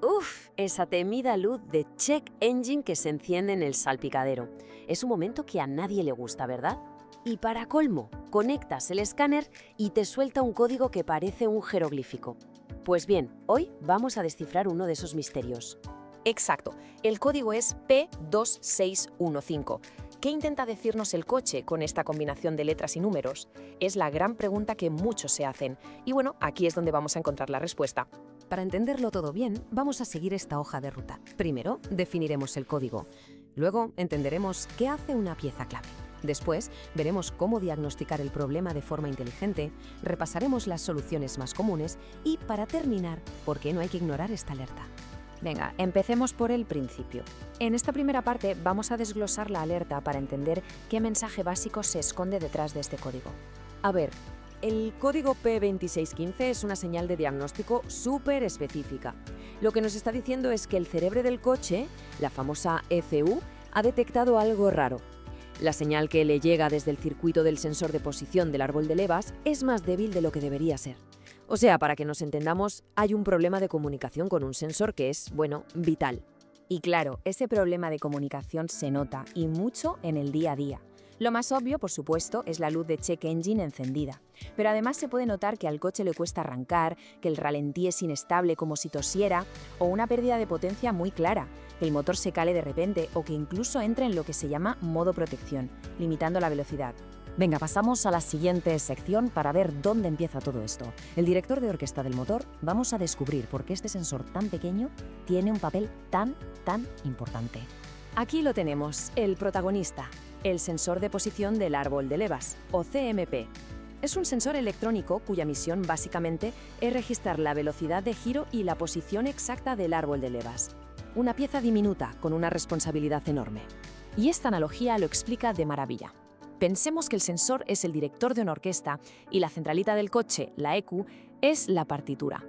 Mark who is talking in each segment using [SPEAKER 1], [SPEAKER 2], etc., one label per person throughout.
[SPEAKER 1] Uf, esa temida luz de check engine que se enciende en el salpicadero. Es un momento que a nadie le gusta, ¿verdad? Y para colmo, conectas el escáner y te suelta un código que parece un jeroglífico. Pues bien, hoy vamos a descifrar uno de esos misterios.
[SPEAKER 2] Exacto, el código es P2615. ¿Qué intenta decirnos el coche con esta combinación de letras y números? Es la gran pregunta que muchos se hacen. Y bueno, aquí es donde vamos a encontrar la respuesta.
[SPEAKER 3] Para entenderlo todo bien, vamos a seguir esta hoja de ruta. Primero, definiremos el código. Luego, entenderemos qué hace una pieza clave. Después, veremos cómo diagnosticar el problema de forma inteligente, repasaremos las soluciones más comunes y, para terminar, por qué no hay que ignorar esta alerta.
[SPEAKER 2] Venga, empecemos por el principio. En esta primera parte vamos a desglosar la alerta para entender qué mensaje básico se esconde detrás de este código.
[SPEAKER 1] A ver, el código P2615 es una señal de diagnóstico súper específica. Lo que nos está diciendo es que el cerebro del coche, la famosa ECU, ha detectado algo raro. La señal que le llega desde el circuito del sensor de posición del árbol de levas es más débil de lo que debería ser. O sea, para que nos entendamos, hay un problema de comunicación con un sensor que es, bueno, vital.
[SPEAKER 2] Y claro, ese problema de comunicación se nota, y mucho, en el día a día. Lo más obvio, por supuesto, es la luz de check engine encendida. Pero además se puede notar que al coche le cuesta arrancar, que el ralentí es inestable como si tosiera, o una pérdida de potencia muy clara, que el motor se cale de repente o que incluso entre en lo que se llama modo protección, limitando la velocidad.
[SPEAKER 3] Venga, pasamos a la siguiente sección para ver dónde empieza todo esto. El director de orquesta del motor, vamos a descubrir por qué este sensor tan pequeño tiene un papel tan importante.
[SPEAKER 1] Aquí lo tenemos, el protagonista, el sensor de posición del árbol de levas, o CMP. Es un sensor electrónico cuya misión básicamente es registrar la velocidad de giro y la posición exacta del árbol de levas. Una pieza diminuta con una responsabilidad enorme.
[SPEAKER 2] Y esta analogía lo explica de maravilla. Pensemos que el sensor es el director de una orquesta y la centralita del coche, la ECU, es la partitura.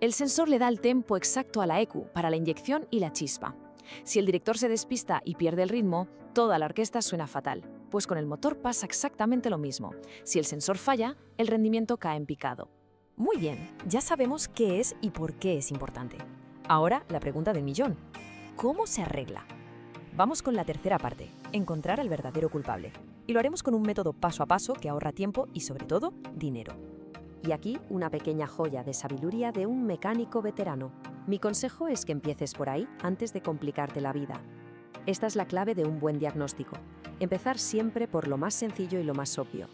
[SPEAKER 2] El sensor le da el tempo exacto a la ECU para la inyección y la chispa. Si el director se despista y pierde el ritmo, toda la orquesta suena fatal, pues con el motor pasa exactamente lo mismo. Si el sensor falla, el rendimiento cae en picado.
[SPEAKER 3] Muy bien, ya sabemos qué es y por qué es importante. Ahora, la pregunta del millón. ¿Cómo se arregla? Vamos con la tercera parte, encontrar al verdadero culpable. Y lo haremos con un método paso a paso que ahorra tiempo y, sobre todo, dinero.
[SPEAKER 1] Y aquí una pequeña joya de sabiduría de un mecánico veterano. Mi consejo es que empieces por ahí antes de complicarte la vida. Esta es la clave de un buen diagnóstico. Empezar siempre por lo más sencillo y lo más obvio.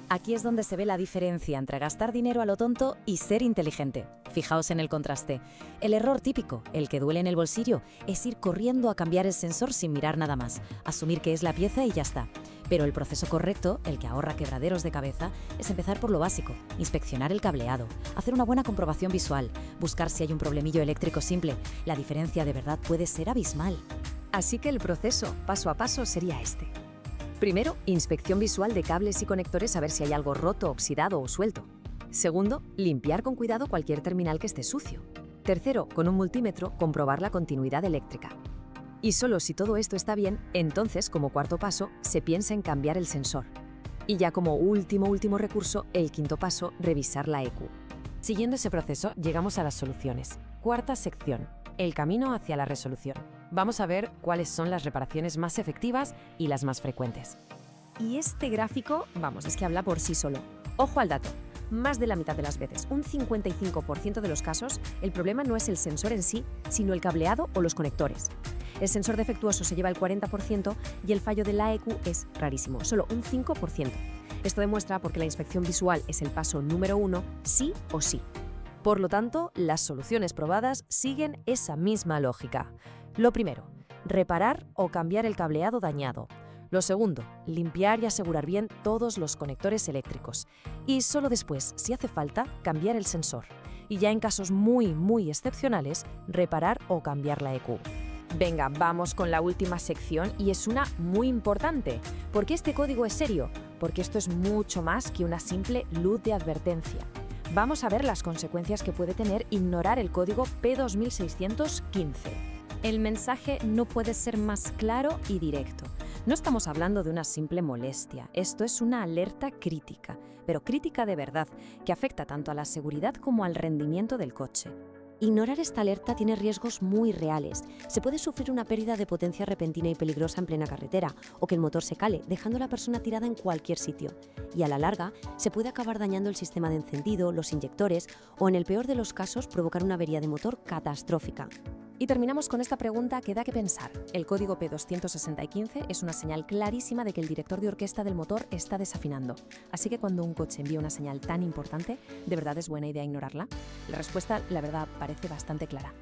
[SPEAKER 3] Aquí es donde se ve la diferencia entre gastar dinero a lo tonto y ser inteligente. Fijaos en el contraste. El error típico, el que duele en el bolsillo, es ir corriendo a cambiar el sensor sin mirar nada más, asumir que es la pieza y ya está. Pero el proceso correcto, el que ahorra quebraderos de cabeza, es empezar por lo básico, inspeccionar el cableado, hacer una buena comprobación visual, buscar si hay un problemillo eléctrico simple. La diferencia de verdad puede ser abismal.
[SPEAKER 1] Así que el proceso, paso a paso, sería este. Primero, inspección visual de cables y conectores a ver si hay algo roto, oxidado o suelto. Segundo, limpiar con cuidado cualquier terminal que esté sucio. Tercero, con un multímetro, comprobar la continuidad eléctrica. Y solo si todo esto está bien, entonces, como cuarto paso, se piensa en cambiar el sensor. Y ya como último recurso, el quinto paso, revisar la ECU. Siguiendo ese proceso, llegamos a las soluciones. Cuarta sección, el camino hacia la resolución. Vamos a ver cuáles son las reparaciones más efectivas y las más frecuentes. Y este gráfico, vamos, es que habla por sí solo. Ojo al dato. Más de la mitad de las veces, un 55% de los casos, el problema no es el sensor en sí, sino el cableado o los conectores. El sensor defectuoso se lleva el 40% y el fallo de la ECU es rarísimo, solo un 5%. Esto demuestra por qué la inspección visual es el paso número 1, sí o sí. Por lo tanto, las soluciones probadas siguen esa misma lógica. Lo primero, reparar o cambiar el cableado dañado. Lo segundo, limpiar y asegurar bien todos los conectores eléctricos. Y solo después, si hace falta, cambiar el sensor. Y ya en casos muy excepcionales, reparar o cambiar la ECU. Venga, vamos con la última sección y es una muy importante. ¿Por qué este código es serio? Porque esto es mucho más que una simple luz de advertencia. Vamos a ver las consecuencias que puede tener ignorar el código P2615. El mensaje no puede ser más claro y directo. No estamos hablando de una simple molestia, esto es una alerta crítica, pero crítica de verdad, que afecta tanto a la seguridad como al rendimiento del coche.
[SPEAKER 4] Ignorar esta alerta tiene riesgos muy reales. Se puede sufrir una pérdida de potencia repentina y peligrosa en plena carretera, o que el motor se cale, dejando a la persona tirada en cualquier sitio. Y a la larga, se puede acabar dañando el sistema de encendido, los inyectores, o en el peor de los casos, provocar una avería de motor catastrófica.
[SPEAKER 2] Y terminamos con esta pregunta que da que pensar. El código P26015 es una señal clarísima de que el director de orquesta del motor está desafinando. Así que cuando un coche envía una señal tan importante, ¿de verdad es buena idea ignorarla? La respuesta, la verdad, parece bastante clara.